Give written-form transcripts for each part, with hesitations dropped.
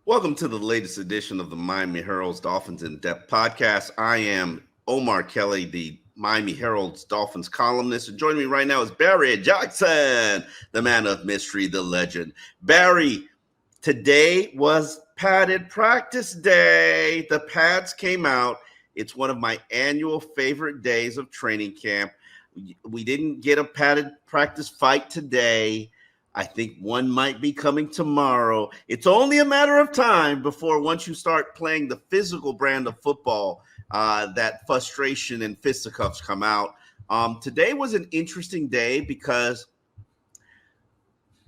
Welcome to the latest edition of the Miami Herald's Dolphins In Depth podcast. I am Omar Kelly, the Miami Herald's Dolphins columnist. And joining me right now is Barry Jackson, the man of mystery, the legend. Barry, today was padded practice day. The pads came out. It's one of my annual favorite days of training camp. We didn't get a padded practice fight today. I think one might be coming tomorrow. It's only a matter of time before once you start playing the physical brand of football, that frustration and fisticuffs come out. Today was an interesting day because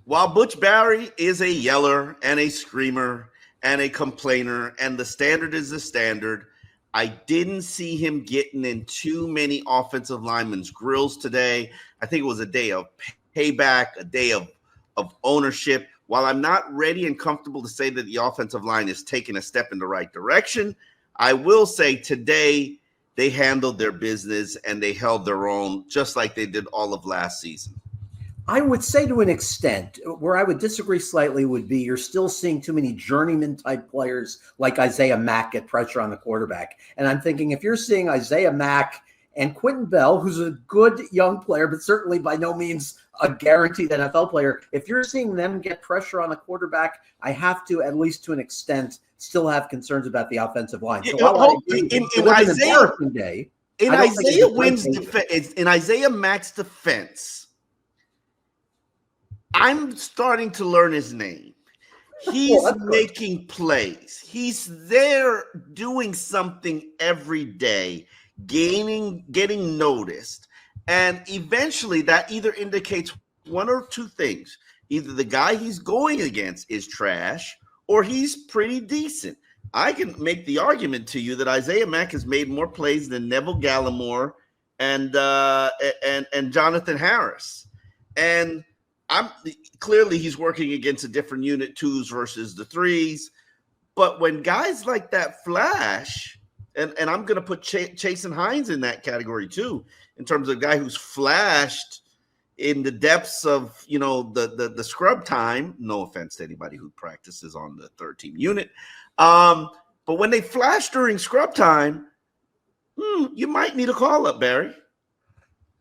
while Butch Barry is a yeller and a screamer and a complainer, and the standard is the standard, I didn't see him getting in too many offensive linemen's grills today. I think it was a day of payback, a day of ownership. While I'm not ready and comfortable to say that the offensive line is taking a step in the right direction, I will say today they handled their business and they held their own, just like they did all of last season. I would say to an extent. Where I would disagree slightly would be you're still seeing too many journeyman type players like Isaiah Mack get pressure on the quarterback. And I'm thinking if you're seeing Isaiah Mack and Quinton Bell, who's a good young player, but certainly by no means a guaranteed NFL player, if you're seeing them get pressure on the quarterback, I have to, at least to an extent, still have concerns about the offensive line. So in Isaiah Mack's defense, I'm starting to learn his name. He's making plays. He's there doing something every day, getting noticed. And eventually that either indicates one or two things. Either the guy he's going against is trash or he's pretty decent. I can make the argument to you that Isaiah Mack has made more plays than Neville Gallimore and Jonathan Harris. And clearly he's working against a different unit, 2s versus the 3s. But when guys like that flash, and I'm going to put Chasen Hines in that category too, in terms of a guy who's flashed in the depths of, the scrub time. No offense to anybody who practices on the third team unit. But when they flash during scrub time, you might need a call up, Barry.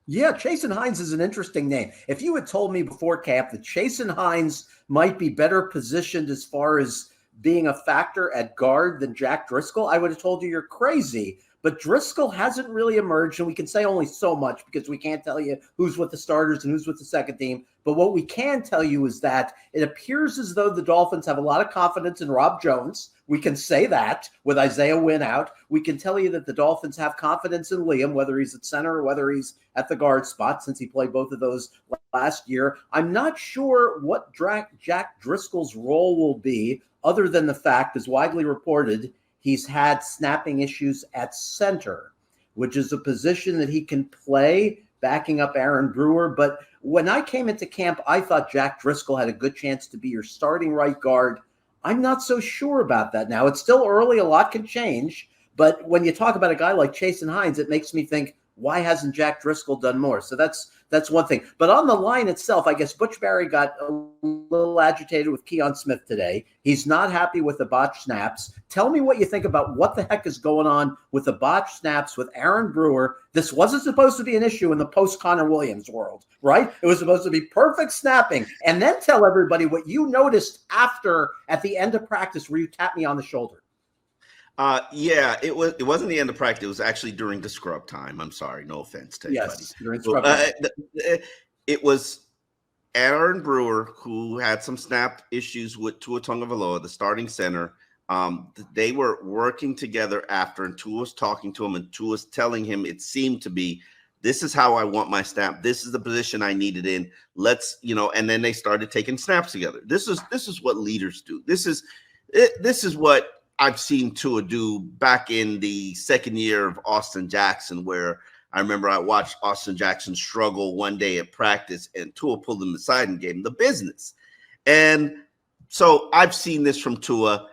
Yeah, Chasen Hines is an interesting name. If you had told me before camp that Chasen Hines might be better positioned as far as being a factor at guard than Jack Driscoll, I would have told you you're crazy. But Driscoll hasn't really emerged, and we can say only so much because we can't tell you who's with the starters and who's with the second team. But what we can tell you is that it appears as though the Dolphins have a lot of confidence in Rob Jones. We can say that with Isaiah Wynn out. We can tell you that the Dolphins have confidence in Liam, whether he's at center or whether he's at the guard spot, since he played both of those last year. I'm not sure what Jack Driscoll's role will be, other than the fact, as widely reported, he's had snapping issues at center, which is a position that he can play backing up Aaron Brewer. But when I came into camp, I thought Jack Driscoll had a good chance to be your starting right guard. I'm not so sure about that now. It's still early. A lot can change. But when you talk about a guy like Chasen Hines, it makes me think, why hasn't Jack Driscoll done more? So that's one thing. But on the line itself, I guess Butch Barry got a little agitated with Keon Smith today. He's not happy with the botched snaps. Tell me what you think about what the heck is going on with the botched snaps with Aaron Brewer. This wasn't supposed to be an issue in the post-Connor Williams world, right? It was supposed to be perfect snapping. And then tell everybody what you noticed at the end of practice where you tapped me on the shoulder. It wasn't the end of practice. It was actually during the scrub time. I'm sorry. No offense to anybody. Yes, during scrub time. It was Aaron Brewer who had some snap issues with Tua Tagovailoa, the starting center. They were working together after, and Tua was talking to him, and Tua was telling him it seemed to be, this is how I want my snap. This is the position I needed in. And then they started taking snaps together. This is what leaders do. This is what I've seen Tua do back in the second year of Austin Jackson, where I remember I watched Austin Jackson struggle one day at practice, and Tua pulled him aside and gave him the business. And so I've seen this from Tua.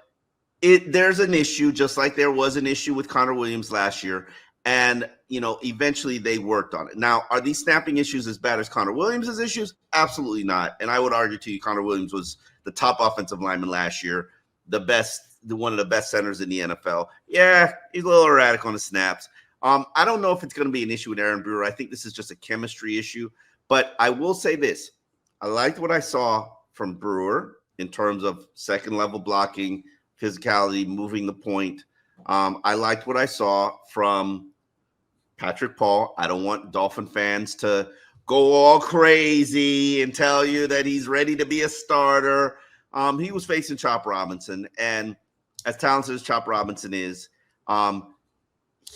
There's an issue, just like there was an issue with Connor Williams last year. And, eventually they worked on it. Now, are these snapping issues as bad as Connor Williams' issues? Absolutely not. And I would argue to you Connor Williams was the top offensive lineman last year. one of the best centers in the NFL. Yeah, he's a little erratic on the snaps. I don't know if it's going to be an issue with Aaron Brewer. I think this is just a chemistry issue. But I will say this. I liked what I saw from Brewer in terms of second-level blocking, physicality, moving the point. I liked what I saw from Patrick Paul. I don't want Dolphin fans to go all crazy and tell you that he's ready to be a starter. He was facing Chop Robinson, and as talented as Chop Robinson is,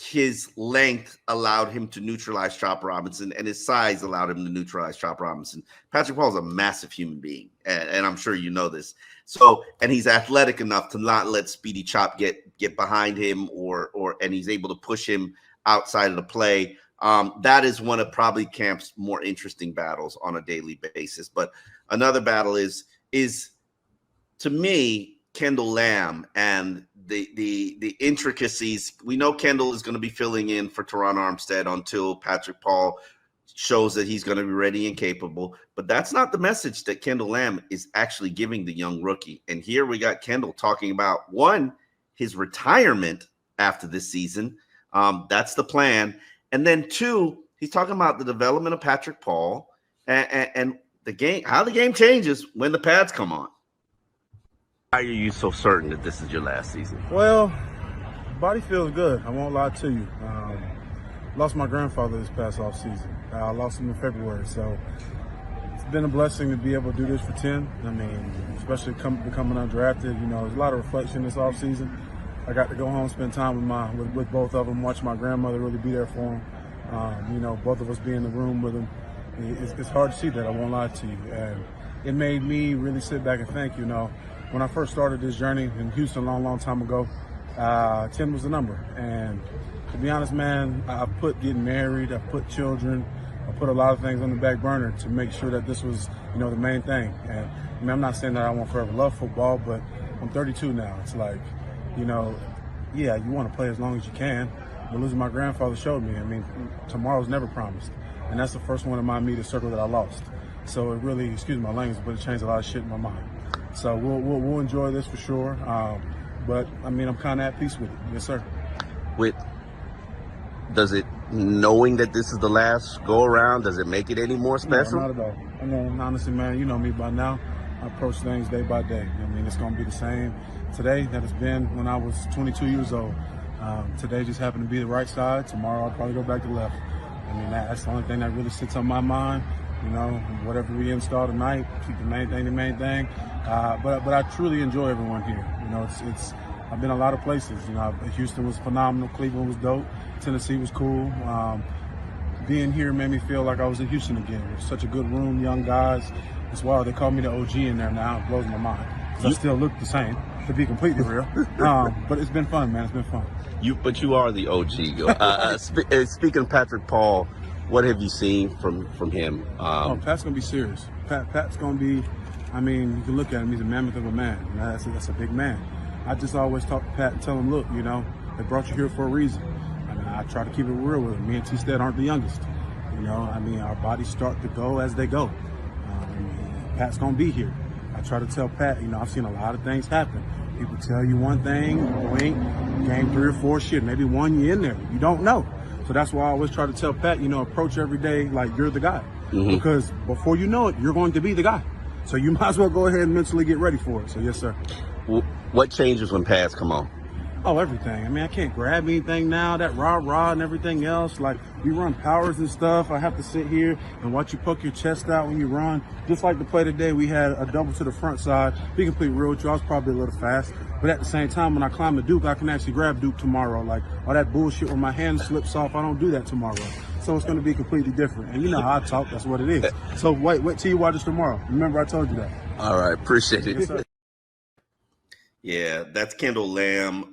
his length allowed him to neutralize Chop Robinson, and his size allowed him to neutralize Chop Robinson. Patrick Paul is a massive human being, and I'm sure you know this. So, and he's athletic enough to not let Speedy Chop get behind him, and he's able to push him outside of the play. That is one of probably camp's more interesting battles on a daily basis. But another battle is to me, Kendall Lamb and the intricacies. We know Kendall is going to be filling in for Teron Armstead until Patrick Paul shows that he's going to be ready and capable. But that's not the message that Kendall Lamb is actually giving the young rookie. And here we got Kendall talking about, one, his retirement after this season. That's the plan. And then two, he's talking about the development of Patrick Paul and the game, how the game changes when the pads come on. Why are you so certain that this is your last season? Well, body feels good. I won't lie to you. Lost my grandfather this past off season. I lost him in February, so it's been a blessing to be able to do this for 10. I mean, especially becoming undrafted. You know, there's a lot of reflection this off season. I got to go home, spend time with both of them, watch my grandmother really be there for them. You know, both of us be in the room with them. It's hard to see that, I won't lie to you. And it made me really sit back and think, you know, when I first started this journey in Houston a long time ago, 10 was the number. And to be honest, man, I put getting married, I put children, I put a lot of things on the back burner to make sure that this was, you know, the main thing. And I mean, I'm not saying that I won't forever love football, but I'm 32 now. It's like, you know, yeah, you want to play as long as you can. But losing my grandfather showed me, I mean, tomorrow's never promised. And that's the first one in my immediate circle that I lost. So it really, excuse my language, but it changed a lot of shit in my mind. So we'll enjoy this for sure. But, I mean, I'm kind of at peace with it. Yes, sir. Does it, knowing that this is the last go-around, does it make it any more special? No, not at all. I mean, honestly, man, you know me by now. I approach things day by day. I mean, it's going to be the same today that it's been when I was 22 years old. Today just happened to be the right side. Tomorrow I'll probably go back to left. I mean, that's the only thing that really sits on my mind. You know, whatever we install tonight, keep the main thing the main thing. But I truly enjoy everyone here. You know, it's I've been a lot of places. You know, Houston was phenomenal. Cleveland was dope. Tennessee was cool. Being here made me feel like I was in Houston again. It was such a good room, young guys. It's wild. They call me the OG in there now. It blows my mind. I still look the same, to be completely real. But it's been fun, man. It's been fun. But you are the OG. Speaking of Patrick Paul, what have you seen from him? Pat's gonna be serious. Pat's gonna be. I mean, you can look at him. He's a mammoth of a man. You know, that's a big man. I just always talk to Pat and tell him, look, you know, they brought you here for a reason. I mean, I try to keep it real with him. Me and T-Stead aren't the youngest. You know, I mean, our bodies start to go as they go. Pat's gonna be here. I try to tell Pat, you know, I've seen a lot of things happen. People tell you one thing, wait, game 3 or 4 shit, maybe 1 year in there. You don't know. So that's why I always try to tell Pat, you know, approach every day like you're the guy. Mm-hmm. Because before you know it, you're going to be the guy. So you might as well go ahead and mentally get ready for it. So yes, sir. What changes when pads come on? Oh, everything. I mean, I can't grab anything now. That rah and everything else. Like, we run powers and stuff. I have to sit here and watch you poke your chest out when you run. Just like the play today, we had a double to the front side. Be completely real with you, I was probably a little fast. But at the same time, when I climb the Duke, I can actually grab Duke tomorrow. Like, all that bullshit where my hand slips off, I don't do that tomorrow. So it's going to be completely different. And you know how I talk, that's what it is. So wait till you watch us tomorrow. Remember, I told you that. All right, appreciate it. Yes, sir. Yeah, that's Kendall Lamb,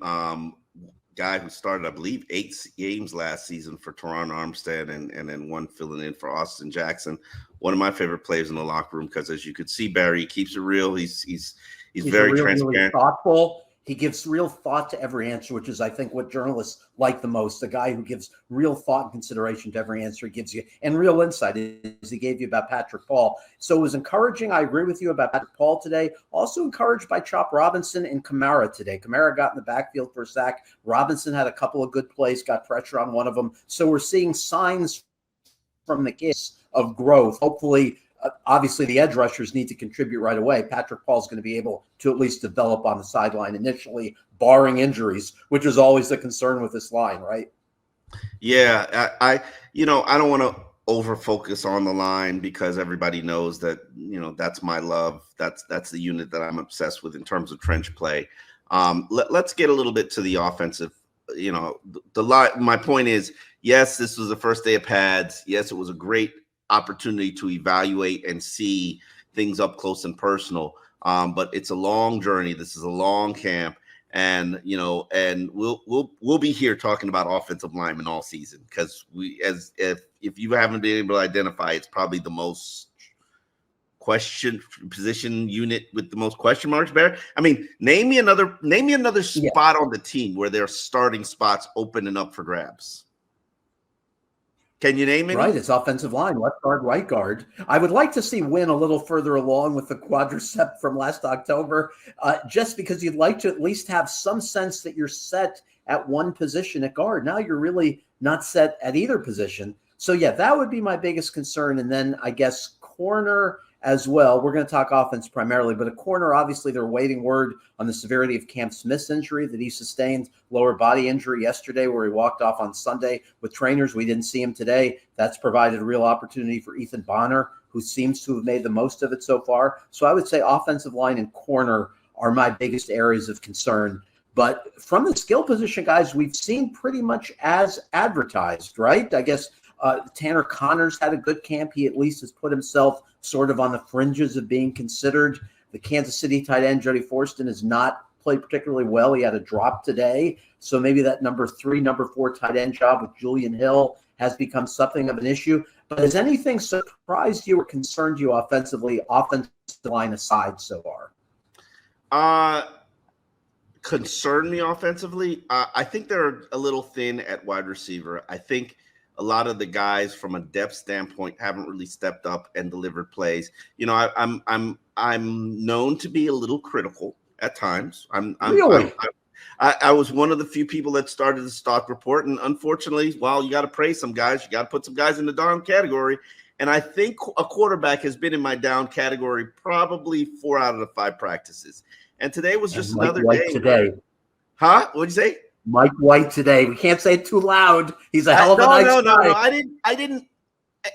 guy who started, I believe, 8 games last season for Teron Armstead and then 1 filling in for Austin Jackson. One of my favorite players in the locker room because, as you could see, Barry, he keeps it real. He's very transparent. Really thoughtful. He gives real thought to every answer, which is, I think, what journalists like the most. The guy who gives real thought and consideration to every answer he gives you, and real insight, as he gave you about Patrick Paul. So it was encouraging. I agree with you about Patrick Paul today. Also encouraged by Chop Robinson and Kamara today. Kamara got in the backfield for a sack. Robinson had a couple of good plays, got pressure on one of them. So we're seeing signs from the kids of growth. Hopefully, obviously, the edge rushers need to contribute right away. Patrick Paul's going to be able to at least develop on the sideline initially, barring injuries, which is always the concern with this line, right? Yeah, I don't want to over focus on the line because everybody knows that, that's my love. That's the unit that I'm obsessed with in terms of trench play. Let's get a little bit to the offensive. The line. My point is, yes, this was the first day of pads. Yes, it was a great opportunity to evaluate and see things up close and personal. But it's a long journey. This is a long camp, and we'll be here talking about offensive linemen all season because if you haven't been able to identify, it's probably the most question position unit with the most question marks. Bear. I mean, name me another spot on the team where there are starting spots opening up for grabs. Can you name it? Right, it's offensive line, left guard, right guard. I would like to see Wynn a little further along with the quadricep from last October, just because you'd like to at least have some sense that you're set at one position at guard. Now you're really not set at either position. So, yeah, that would be my biggest concern. And then I guess corner as well. We're going to talk offense primarily, but a corner, obviously, they're waiting word on the severity of Cam Smith's injury that he sustained, lower body injury yesterday where he walked off on Sunday with trainers. We didn't see him today. That's provided a real opportunity for Ethan Bonner, who seems to have made the most of it so far. So I would say offensive line and corner are my biggest areas of concern. But from the skill position, guys, we've seen pretty much as advertised, right? I guess Tanner Connors had a good camp. He at least has put himself sort of on the fringes of being considered. The Kansas City tight end, Jody Forston, has not played particularly well. He had a drop today. So maybe that number 3, number 4 tight end job with Julian Hill has become something of an issue. But has anything surprised you or concerned you offensively, offensive line aside so far? Concerned me offensively? I think they're a little thin at wide receiver. I think a lot of the guys from a depth standpoint haven't really stepped up and delivered plays. I'm known to be a little critical at times. I was one of the few people that started the stock report, and unfortunately, while you got to praise some guys, you got to put some guys in the down category. And I think a quarterback has been in my down category probably 4 out of the 5 practices. And today was just another day. Today. Huh? What'd you say? Mike White today. We can't say it too loud. He's a hell of a nice guy. No. I didn't.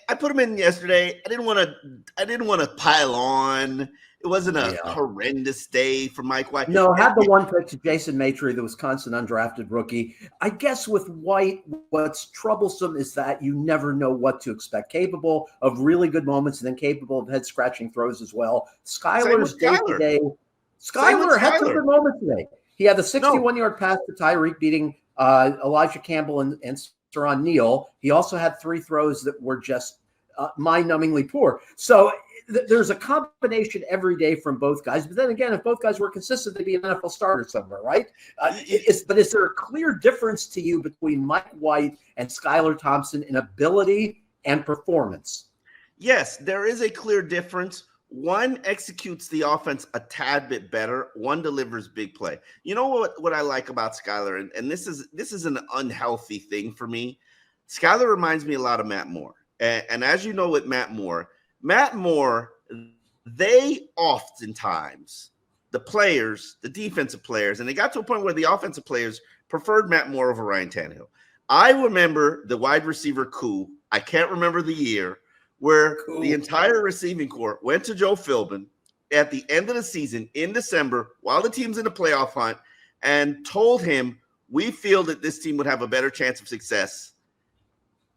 I put him in yesterday. I didn't want to pile on. It wasn't a horrendous day for Mike White. No, had the one pick to Jason Maitre, the Wisconsin undrafted rookie. I guess with White, what's troublesome is that you never know what to expect. Capable of really good moments and then capable of head-scratching throws as well. Skyler's day-to-day. Skyler had some good moments today. He had the 61-yard pass to Tyreek beating Elijah Campbell and Saron Neal. He also had 3 throws that were just mind-numbingly poor. So there's a combination every day from both guys. But then again, if both guys were consistent, they'd be an NFL starter somewhere, right? But is there a clear difference to you between Mike White and Skylar Thompson in ability and performance? Yes, there is a clear difference. One executes the offense a tad bit better. One delivers big play. You know what I like about Skylar, and this is an unhealthy thing for me. Skylar reminds me a lot of Matt Moore. And as you know with Matt Moore, they oftentimes, the players, the defensive players, and they got to a point where the offensive players preferred Matt Moore over Ryan Tannehill. I remember the wide receiver coup. I can't remember the year, where the entire receiving corps went to Joe Philbin at the end of the season in December while the team's in the playoff hunt and told him, we feel that this team would have a better chance of success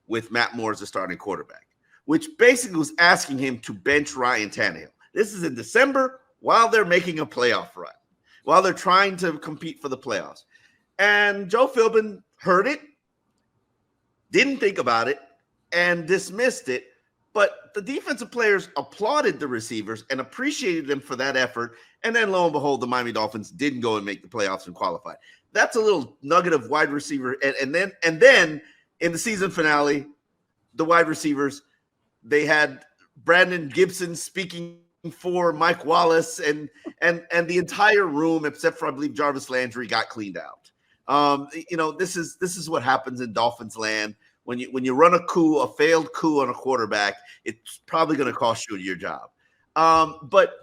with Matt Moore as a starting quarterback, which basically was asking him to bench Ryan Tannehill. This is in December while they're making a playoff run, while they're trying to compete for the playoffs. And Joe Philbin heard it, didn't think about it, and dismissed it. But the defensive players applauded the receivers and appreciated them for that effort And then lo and behold, the Miami Dolphins didn't go and make the playoffs and qualify. That's a little nugget of wide receiver. And then in the season finale, the wide receivers, they had Brandon Gibson speaking for Mike Wallace, and the entire room, except for I believe Jarvis Landry, got cleaned out. This is what happens in Dolphins land when you run a failed coup on a quarterback. It's probably going to cost you your job. But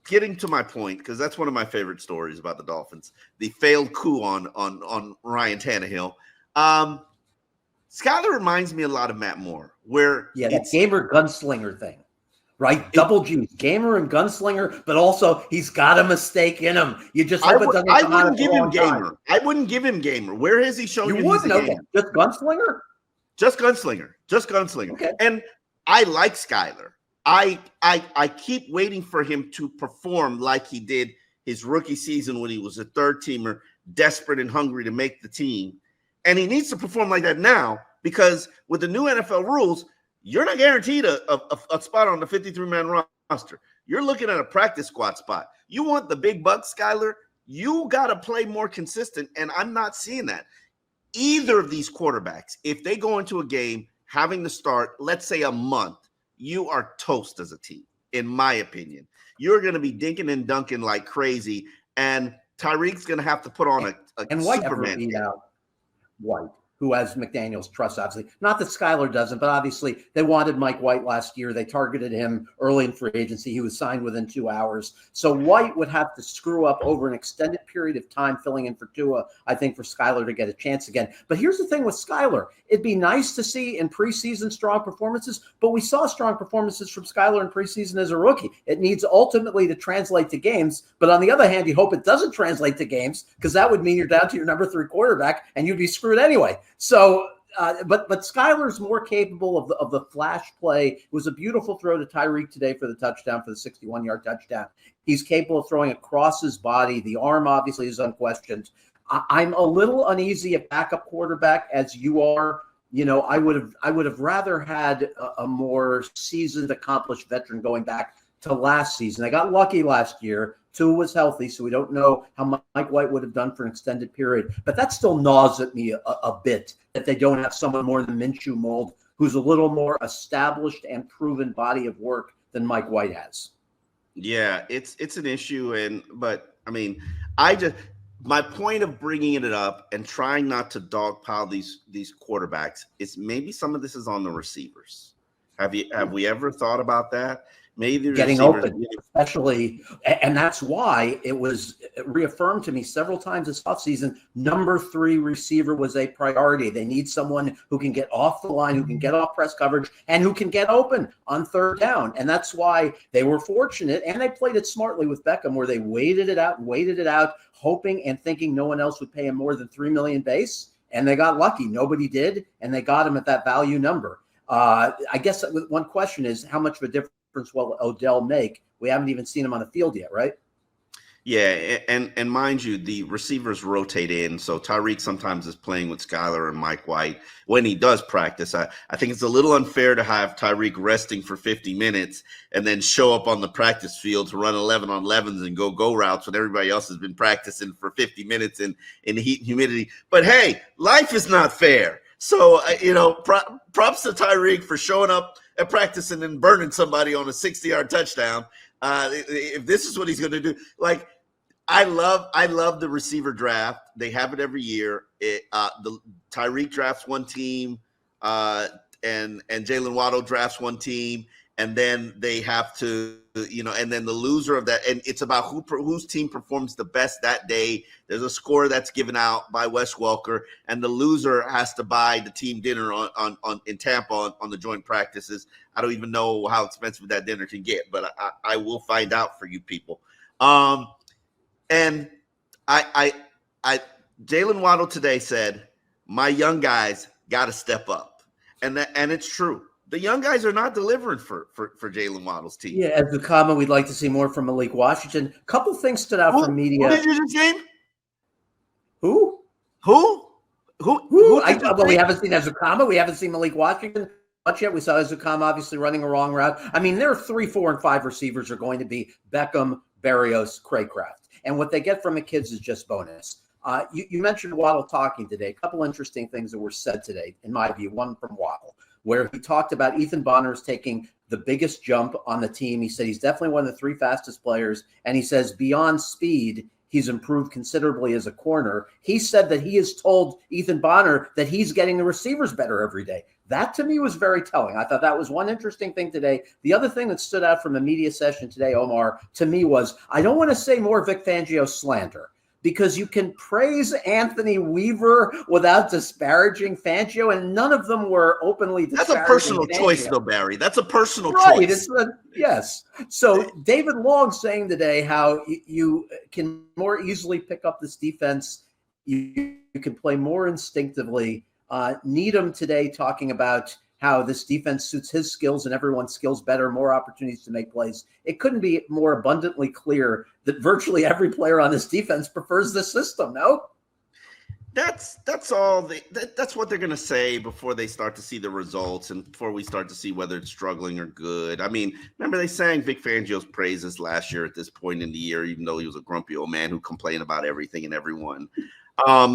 getting to my point, because that's one of my favorite stories about the Dolphins, the failed coup on Ryan Tannehill. Skyler reminds me a lot of Matt Moore, where that gamer gunslinger thing, right? Double G's, gamer and gunslinger, but also he's got a mistake in him. You just hope it doesn't come out at the wrong time. I wouldn't give him gamer. Where has he shown you he's a gamer? Just gunslinger? Just gunslinger. Okay. And I like Skyler. I keep waiting for him to perform like he did his rookie season when he was a third teamer, desperate and hungry to make the team. And he needs to perform like that now, because with the new NFL rules, you're not guaranteed a spot on the 53-man roster. You're looking at a practice squad spot. You want the big bucks, Skyler, you got to play more consistent, and I'm not seeing that. Either of these quarterbacks, if they go into a game having to start, let's say a month, you are toast as a team, in my opinion. You're going to be dinking and dunking like crazy, and Tyreek's going to have to put on a Superman beat out White, who has McDaniel's trust, obviously. Not that Skyler doesn't, but obviously they wanted Mike White last year. They targeted him early in free agency. He was signed within 2 hours. So White would have to screw up over an extended period of time filling in for Tua, I think, for Skyler to get a chance again. But here's the thing with Skyler. It'd be nice to see in preseason strong performances, but we saw strong performances from Skyler in preseason as a rookie. It needs ultimately to translate to games. But on the other hand, you hope it doesn't translate to games, because that would mean you're down to your number 3 quarterback and you'd be screwed anyway. So, but Skyler's more capable of the flash play. It was a beautiful throw to Tyreek today for the touchdown, for the 61-yard touchdown. He's capable of throwing across his body. The arm obviously is unquestioned. I'm a little uneasy at backup quarterback, as you are. I would have rather had a more seasoned, accomplished veteran going back to last season. They got lucky last year. Tua was healthy, so we don't know how Mike White would have done for an extended period. But that still gnaws at me a bit, that they don't have someone more than Minshew mold, who's a little more established and proven body of work than Mike White has. Yeah, it's an issue, but I mean, my point of bringing it up and trying not to dogpile these quarterbacks is maybe some of this is on the receivers. Have we ever thought about that? Maybe getting open, especially, and that's why it was reaffirmed to me several times this offseason. Number 3 receiver was a priority. They need someone who can get off the line, who can get off press coverage, and who can get open on third down. And that's why they were fortunate, and they played it smartly with Beckham, where they waited it out, hoping and thinking no one else would pay him more than $3 million base. And they got lucky. Nobody did, and they got him at that value number. I guess one question is, how much of a difference will Odell make? We haven't even seen him on the field yet, right? Yeah, and mind you, the receivers rotate in. So Tyreek sometimes is playing with Skyler and Mike White when he does practice. I think it's a little unfair to have Tyreek resting for 50 minutes and then show up on the practice field to run 11-on-11s and go routes when everybody else has been practicing for 50 minutes in the heat and humidity. But hey, life is not fair. So, props to Tyreek for showing up at practice and then burning somebody on a 60-yard touchdown. If this is what he's going to do, like, I love the receiver draft. They have it every year. The Tyreek drafts one team, and Jalen Waddle drafts one team, and then they have to, and then the loser of that, and it's about whose team performs the best that day. There's a score that's given out by Wes Welker, and the loser has to buy the team dinner in Tampa on the joint practices. I don't even know how expensive that dinner can get, but I will find out for you people. And Jalen Waddle today said, "My young guys got to step up," and it's true. The young guys are not delivering for Jalen Waddle's team. Yeah, as the comment, we'd like to see more from Malik Washington. A couple things stood out from media. Who did you just name? Who? We haven't seen Ezukama. We haven't seen Malik Washington much yet. We saw Ezukama obviously running a wrong route. I mean, their 3, 4, and 5 receivers are going to be Beckham, Berrios, Craycraft. And what they get from the kids is just bonus. You mentioned Waddle talking today. A couple interesting things that were said today, in my view. One from Waddle, where he talked about Ethan Bonner's taking the biggest jump on the team. He said he's definitely one of the 3 fastest players. And he says beyond speed, he's improved considerably as a corner. He said that he has told Ethan Bonner that he's getting the receivers better every day. That to me was very telling. I thought that was one interesting thing today. The other thing that stood out from the media session today, Omar, to me was, I don't want to say more Vic Fangio slander, because you can praise Anthony Weaver without disparaging Fangio, and none of them were openly disparaging. That's a personal Fangio. choice, though, Barry. That's a personal right. choice. Yes. So David Long saying today how you can more easily pick up this defense. You can play more instinctively. Needham today talking about how this defense suits his skills and everyone's skills better, more opportunities to make plays. It couldn't be more abundantly clear that virtually every player on this defense prefers this system, no? That's all. That's what they're going to say before they start to see the results and before we start to see whether it's struggling or good. I mean, remember they sang Vic Fangio's praises last year at this point in the year, even though he was a grumpy old man who complained about everything and everyone.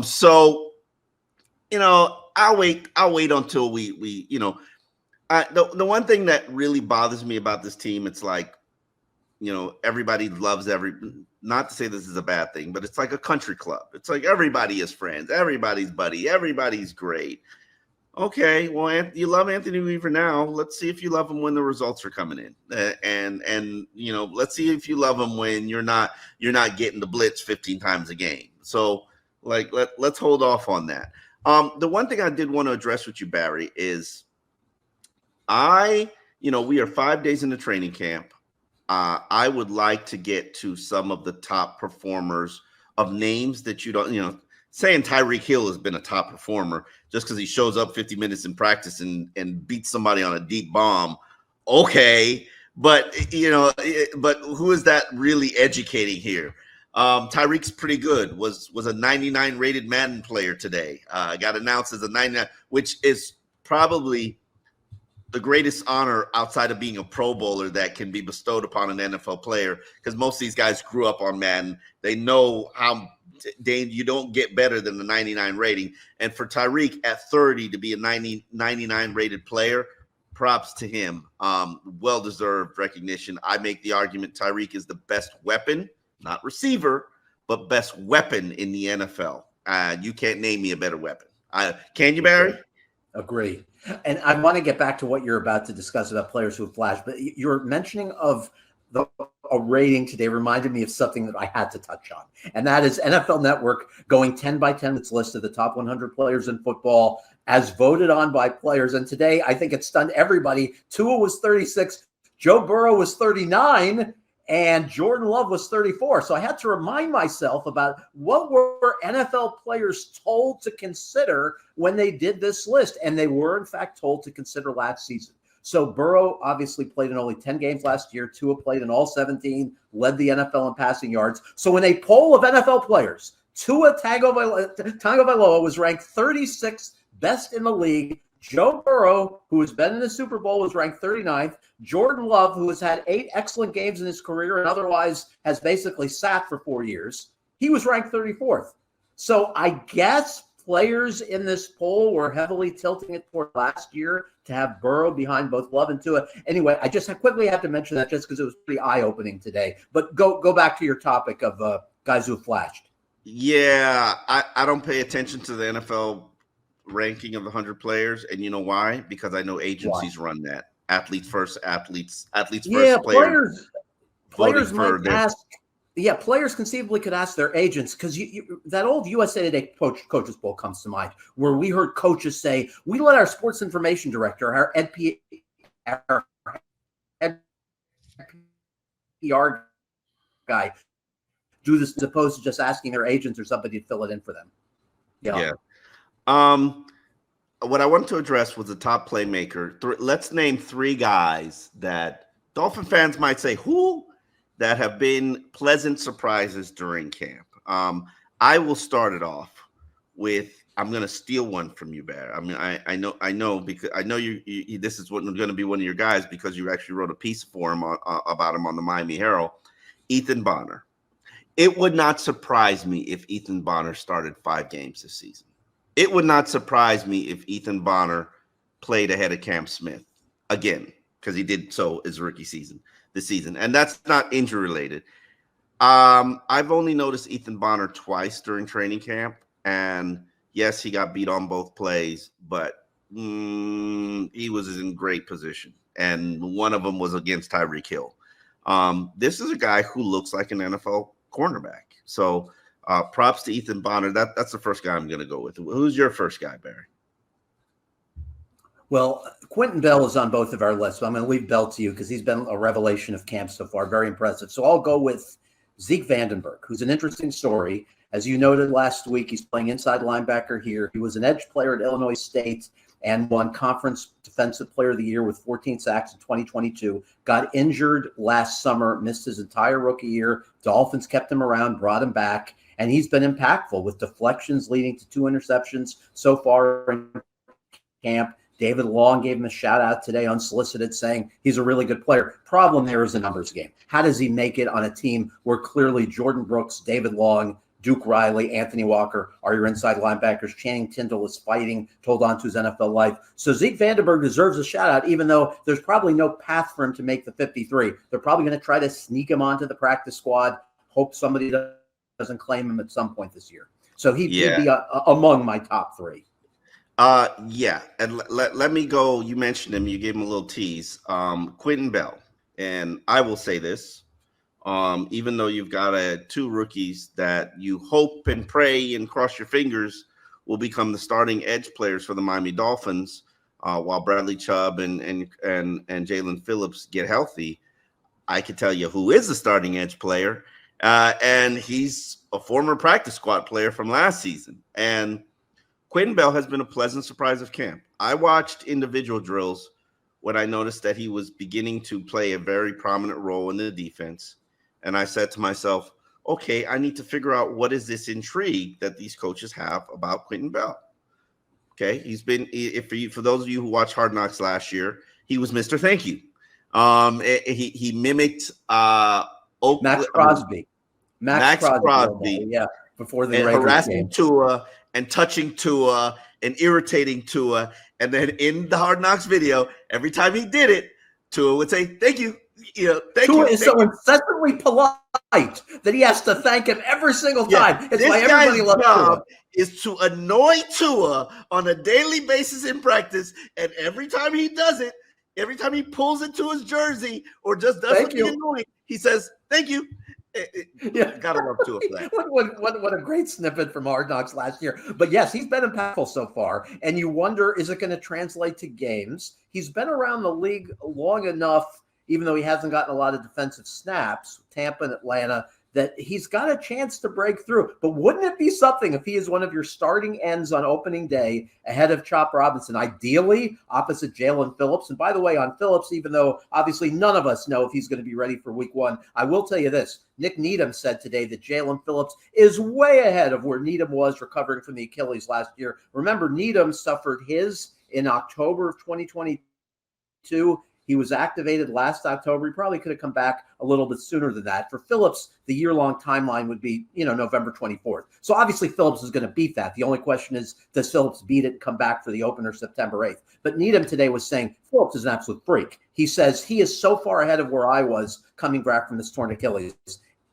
So, I'll wait until we the one thing that really bothers me about this team, it's like, everybody loves not to say this is a bad thing, but it's like a country club. It's like everybody is friends, everybody's buddy, everybody's great. Okay, well, you love Anthony Weaver now. Let's see if you love him when the results are coming in, and let's see if you love him when you're not getting the blitz 15 times a game. So, let's hold off on that. The one thing I did want to address with you, Barry, is we are 5 days into training camp. I would like to get to some of the top performers of names that you don't, saying Tyreek Hill has been a top performer just because he shows up 50 minutes in practice and beats somebody on a deep bomb. Okay. But, but who is that really educating here? Tyreek's pretty good, was a 99 rated Madden player today. Got announced as a 99, which is probably the greatest honor outside of being a Pro Bowler that can be bestowed upon an NFL player, because most of these guys grew up on Madden. They know how you don't get better than the 99 rating. And for Tyreek at 30 to be a 99 rated player, props to him. Well-deserved recognition. I make the argument Tyreek is the best weapon, not receiver, but best weapon in the NFL. You can't name me a better weapon. Can you, Barry? Agree. And I want to get back to what you're about to discuss about players who have flashed, but your mentioning of a rating today reminded me of something that I had to touch on, and that is NFL Network going 10 by 10 its list of the top 100 players in football as voted on by players. And today, I think it stunned everybody. Tua was 36, Joe Burrow was 39, and Jordan Love was 34. So I had to remind myself about what were NFL players told to consider when they did this list. And they were, in fact, told to consider last season. So Burrow obviously played in only 10 games last year. Tua played in all 17, led the NFL in passing yards. So in a poll of NFL players, Tua Tagovailoa was ranked 36th best in the league. Joe Burrow, who has been in the Super Bowl, was ranked 39th. Jordan Love, who has had 8 excellent games in his career and otherwise has basically sat for 4 years, he was ranked 34th. So I guess players in this poll were heavily tilting it toward last year to have Burrow behind both Love and Tua. Anyway, I just quickly have to mention that just because it was pretty eye-opening today. But go back to your topic of guys who have flashed. Yeah, I don't pay attention to the NFL ranking of the 100 players, and you know why? Because I know agencies run that. Athletes first, athletes first. Yeah, players might ask. Yeah, players conceivably could ask their agents, because that old USA Today coaches poll comes to mind, where we heard coaches say, we let our sports information director, our PR guy, do this as opposed to just asking their agents or somebody to fill it in for them. Yeah. What I wanted to address was the top playmaker. Let's name 3 guys that Dolphin fans might say, who? That have been pleasant surprises during camp. I will start it off with, I'm going to steal one from you, Bear. I mean, I know because I know you this is going to be one of your guys because you actually wrote a piece for him about him on the Miami Herald. Ethan Bonner. It would not surprise me if Ethan Bonner started 5 games this season. It would not surprise me if Ethan Bonner played ahead of Cam Smith again, because he did so his rookie season this season. And that's not injury related. I've only noticed Ethan Bonner twice during training camp. And yes, he got beat on both plays, but he was in great position. And one of them was against Tyreek Hill. This is a guy who looks like an NFL cornerback. So props to Ethan Bonner. That's the first guy I'm going to go with. Who's your first guy, Barry? Well, Quinton Bell is on both of our lists. So I'm going to leave Bell to you because he's been a revelation of camp so far. Very impressive. So I'll go with Zeke Vandenberg, who's an interesting story. As you noted last week, he's playing inside linebacker here. He was an edge player at Illinois State and won Conference Defensive Player of the Year with 14 sacks in 2022. Got injured last summer, missed his entire rookie year. Dolphins kept him around, brought him back, and he's been impactful with deflections leading to 2 interceptions so far in camp. David Long gave him a shout out today unsolicited, saying he's a really good player. Problem there is a numbers game. How does he make it on a team where clearly Jordan Brooks, David Long, Duke Riley, Anthony Walker are your inside linebackers? Channing Tindall is fighting to hold on to his NFL life. So Zeke Vandenberg deserves a shout out, even though there's probably no path for him to make the 53. They're probably going to try to sneak him onto the practice squad, hope somebody doesn't claim him at some point this year. So he'd be among my top 3. Yeah, and let me go. You mentioned him. You gave him a little tease. Quinton Bell, and I will say this: even though you've got 2 rookies that you hope and pray and cross your fingers will become the starting edge players for the Miami Dolphins, while Bradley Chubb and Jalen Phillips get healthy, I can tell you who is the starting edge player, and he's a former practice squad player from last season, and Quinton Bell has been a pleasant surprise of camp. I watched individual drills when I noticed that he was beginning to play a very prominent role in the defense. And I said to myself, okay, I need to figure out what is this intrigue that these coaches have about Quinton Bell. Okay, he's been, for those of you who watched Hard Knocks last year, he was Mr. Thank You. He mimicked Max Crosby. Max Crosby. Yeah, before the Raiders harassing game. Tua and touching Tua and irritating Tua. And then in the Hard Knocks video, every time he did it, Tua would say, thank you. Tua is so incessantly polite that he has to thank him every single time. It's why everybody loves Tua. Is to annoy Tua on a daily basis in practice. And every time he does it, every time he pulls it to his jersey or just does something annoying, he says, thank you. Gotta love Tua for that. What a great snippet from Hard Knocks last year. But yes, he's been impactful so far. And you wonder, is it going to translate to games? He's been around the league long enough, even though he hasn't gotten a lot of defensive snaps, Tampa and Atlanta, that he's got a chance to break through. But wouldn't it be something if he is one of your starting ends on opening day ahead of Chop Robinson, ideally opposite Jalen Phillips? And by the way, on Phillips, even though obviously none of us know if he's going to be ready for week 1, I will tell you this. Nick Needham said today that Jalen Phillips is way ahead of where Needham was recovering from the Achilles last year. Remember, Needham suffered his in October of 2022. He was activated last October. He probably could have come back a little bit sooner than that. For Phillips, the year-long timeline would be, November 24th. So obviously Phillips is going to beat that. The only question is, does Phillips beat it and come back for the opener September 8th? But Needham today was saying Phillips is an absolute freak. He says he is so far ahead of where I was coming back from this torn Achilles.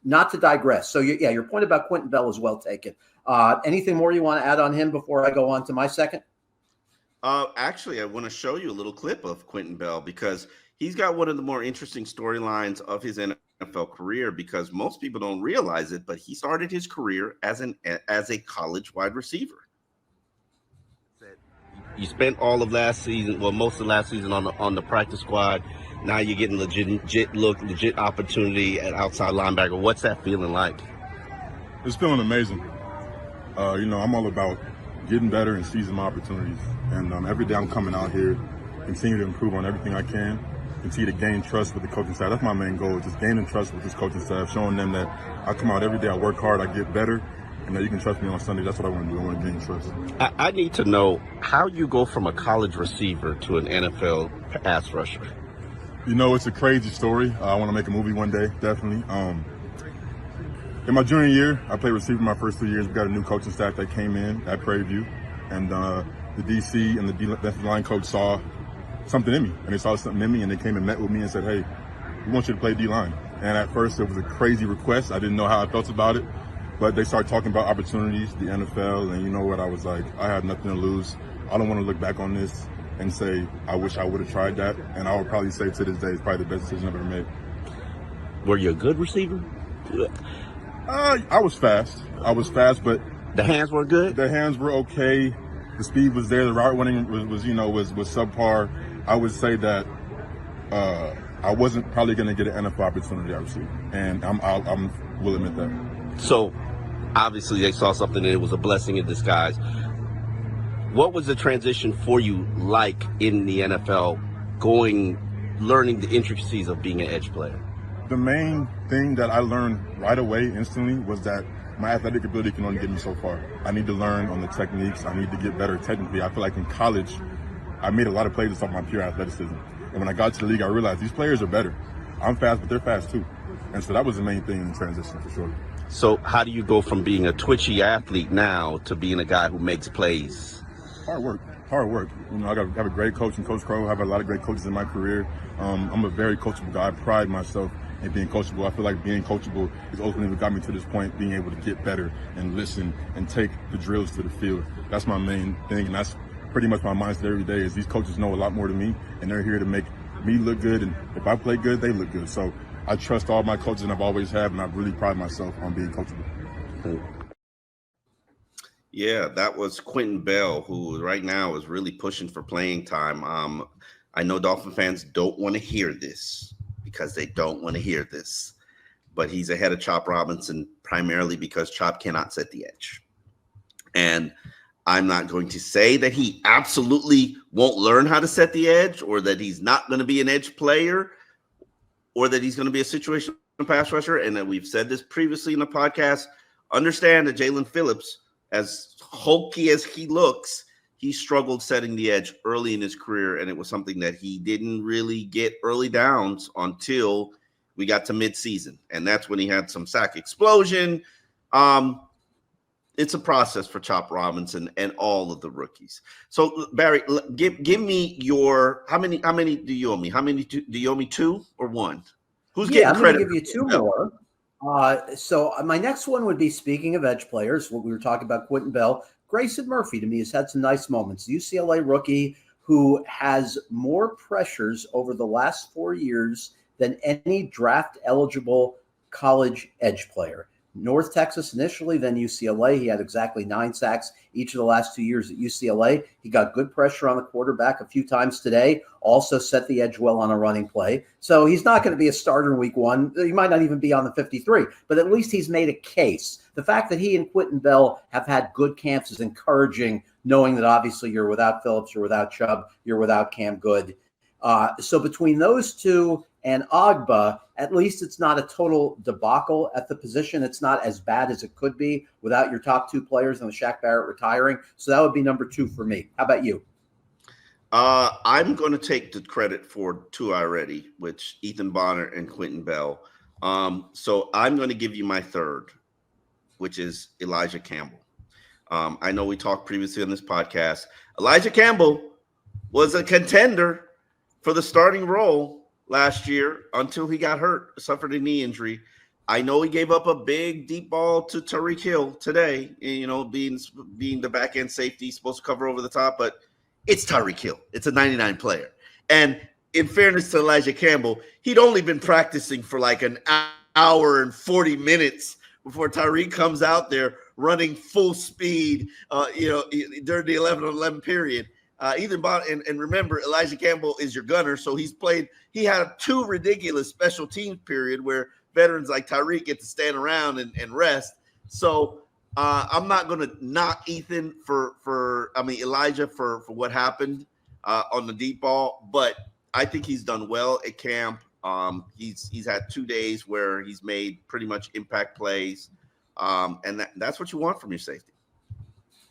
Not to digress. So your point about Quinton Bell is well taken. Anything more you want to add on him before I go on to my second? Actually, I want to show you a little clip of Quinton Bell because he's got one of the more interesting storylines of his NFL career because most people don't realize it, but he started his career as a college wide receiver. You spent all of last season, well, most of last season on the practice squad. Now you're getting legit opportunity at outside linebacker. What's that feeling like? It's feeling amazing. I'm all about getting better and seizing my opportunities. And every day I'm coming out here, continue to improve on everything I can, continue to gain trust with the coaching staff. That's my main goal, just gaining trust with this coaching staff, showing them that I come out every day, I work hard, I get better, and that you can trust me on Sunday. That's what I want to do. I want to gain trust. I need to know how you go from a college receiver to an NFL pass rusher. It's a crazy story. I want to make a movie one day, definitely. In my junior year, I played receiver my first 2 years. We got a new coaching staff that came in at Prairie View, and the DC and the defensive line coach saw something in me, and they saw something in me, and they came and met with me and said, "Hey, we want you to play D-line." And at first, it was a crazy request. I didn't know how I felt about it, but they started talking about opportunities, the NFL, and you know what? I was like, I had nothing to lose. I don't want to look back on this and say, I wish I would have tried that. And I would probably say to this day, it's probably the best decision I've ever made. Were you a good receiver? I was fast, but the hands were good. The hands were okay. The speed was there. The route running was subpar. I would say that I wasn't probably going to get an NFL opportunity, obviously, and I will admit that. So, obviously, they saw something, and it was a blessing in disguise. What was the transition for you like in the NFL, learning the intricacies of being an edge player? The main thing that I learned right away, instantly, was that my athletic ability can only get me so far. I need to learn on the techniques. I need to get better technically. I feel like in college, I made a lot of plays just off my pure athleticism. And when I got to the league, I realized these players are better. I'm fast, but they're fast too. And so that was the main thing in transition, for sure. So how do you go from being a twitchy athlete now to being a guy who makes plays? Hard work. You know, I have a great coach in Coach Crow. I have a lot of great coaches in my career. I'm a very coachable guy. I pride myself in being coachable. I feel like being coachable is ultimately what got me to this point, being able to get better and listen and take the drills to the field. That's my main thing, and that's pretty much my mindset every day. Is these coaches know a lot more than me, and they're here to make me look good, and if I play good, they look good. So I trust all my coaches, and I've always have, and I really pride myself on being coachable. Yeah, that was Quinton Bell, who right now is really pushing for playing time. I know Dolphin fans don't want to hear this because they don't want to hear this, but he's ahead of Chop Robinson primarily because Chop cannot set the edge. And I'm not going to say that he absolutely won't learn how to set the edge, or that he's not going to be an edge player, or that he's going to be a situational pass rusher. And that we've said this previously in the podcast. Understand that Jalen Phillips, as hulky as he looks, he struggled setting the edge early in his career, and it was something that he didn't really get early downs until we got to midseason, and that's when he had some sack explosion. It's a process for Chop Robinson and all of the rookies. So Barry, give me your how many do you owe me? How many do you owe me? 2 or 1? Who's getting credit? I'm going to give you 2 more. So my next one would be, speaking of edge players, what we were talking about, Quinton Bell. Grayson Murphy, to me, has had some nice moments. UCLA rookie who has more pressures over the last 4 years than any draft-eligible college edge player. North Texas initially, then UCLA. He had exactly 9 sacks each of the last 2 years at UCLA. He got good pressure on the quarterback a few times today, also set the edge well on a running play. So he's not going to be a starter in week 1. He might not even be on the 53, but at least he's made a case. The fact that he and Quinton Bell have had good camps is encouraging, knowing that obviously you're without Phillips, you're without Chubb, you're without Cam Good. So between those two and Agba, at least it's not a total debacle at the position. It's not as bad as it could be without your top 2 players and Shaq Barrett retiring. So that would be number 2 for me. How about you? I'm going to take the credit for 2 already, which Ethan Bonner and Quinton Bell. So I'm going to give you my 3rd, which is Elijah Campbell. I know we talked previously on this podcast. Elijah Campbell was a contender for the starting role last year until he got hurt, suffered a knee injury. I know he gave up a big deep ball to Tyreek Hill today, you know, being the back end safety, supposed to cover over the top, but it's Tyreek Hill. It's a 99 player. And in fairness to Elijah Campbell, he'd only been practicing for like an hour and 40 minutes before Tyreek comes out there running full speed, during the 11-on-11 period. Ethan Bond, and remember, Elijah Campbell is your gunner, so he had 2 ridiculous special teams period where veterans like Tyreek get to stand around and rest. So I'm not going to knock Ethan Elijah for what happened on the deep ball, but I think he's done well at camp. He's had 2 days where he's made pretty much impact plays, and that's what you want from your safety.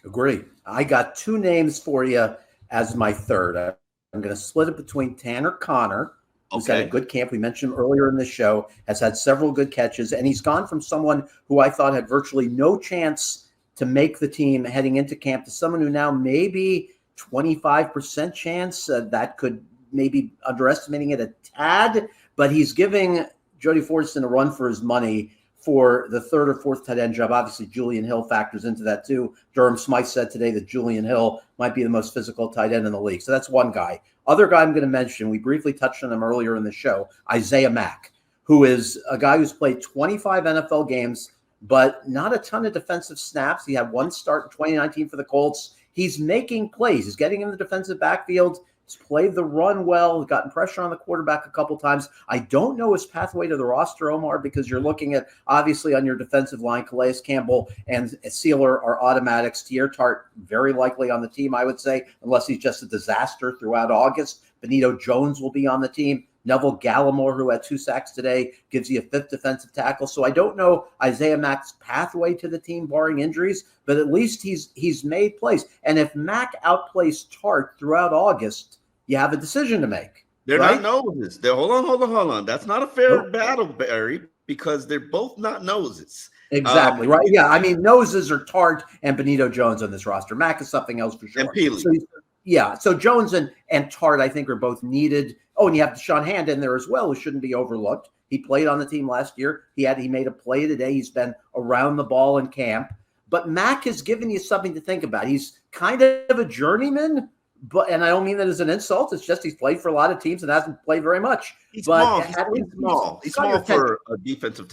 Agree. I got 2 names for you as my 3rd. I'm going to split it between Tanner Connor who's had a good camp. We mentioned him earlier in the show, has had several good catches, and he's gone from someone who I thought had virtually no chance to make the team heading into camp to someone who now maybe 25% chance. That could maybe underestimating it a tad, but he's giving Jody Fortson a run for his money for the third or fourth tight end job. Obviously, Julian Hill factors into that too. Durham Smythe said today that Julian Hill might be the most physical tight end in the league. So that's one guy. Other guy I'm going to mention, we briefly touched on him earlier in the show, Isaiah Mack, who is a guy who's played 25 NFL games, but not a ton of defensive snaps. He had one start in 2019 for the Colts. He's making plays. He's getting in the defensive backfield. He's played the run well, gotten pressure on the quarterback a couple times. I don't know his pathway to the roster, Omar, because you're looking at, obviously, on your defensive line, Calais Campbell and Sealer are automatics. Tier Tart, very likely on the team, I would say, unless he's just a disaster throughout August. Benito Jones will be on the team. Neville Gallimore, who had 2 sacks today, gives you a 5th defensive tackle. So I don't know Isaiah Mack's pathway to the team, barring injuries, but at least he's made plays. And if Mack outplays Tart throughout August, you have a decision to make. They're right? not noses. Hold on. That's not a fair battle, Barry, because they're both not noses. Exactly, right? Yeah, I mean, noses are Tart and Benito Jones on this roster. Mack is something else for sure. And Peely. So Jones and Tart, I think, are both needed. Oh, and you have Deshaun Hand in there as well, who shouldn't be overlooked. He played on the team last year. He made a play today. He's been around the ball in camp. But Mack has given you something to think about. He's kind of a journeyman, and I don't mean that as an insult. It's just he's played for a lot of teams and hasn't played very much. He's small. He's small for a defensive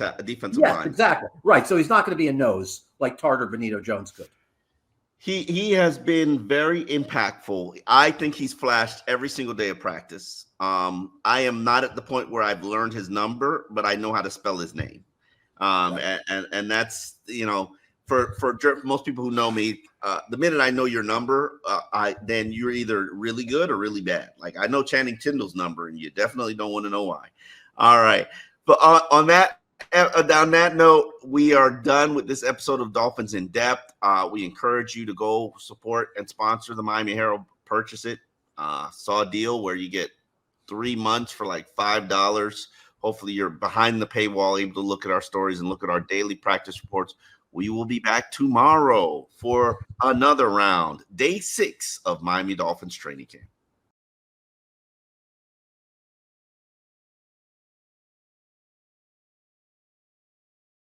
line. Exactly. Right. So he's not going to be a nose like Tart or Benito Jones could. He has been very impactful. I think he's flashed every single day of practice. I am not at the point where I've learned his number, but I know how to spell his name. And that's, for most people who know me, the minute I know your number, then you're either really good or really bad. Like I know Channing Tindall's number, and you definitely don't want to know why. All right, but on that note, we are done with this episode of Dolphins in Depth. We encourage you to go support and sponsor the Miami Herald. Purchase it. Saw a deal where you get 3 months for like $5. Hopefully you're behind the paywall, able to look at our stories and look at our daily practice reports. We will be back tomorrow for another round, day 6 of Miami Dolphins training camp.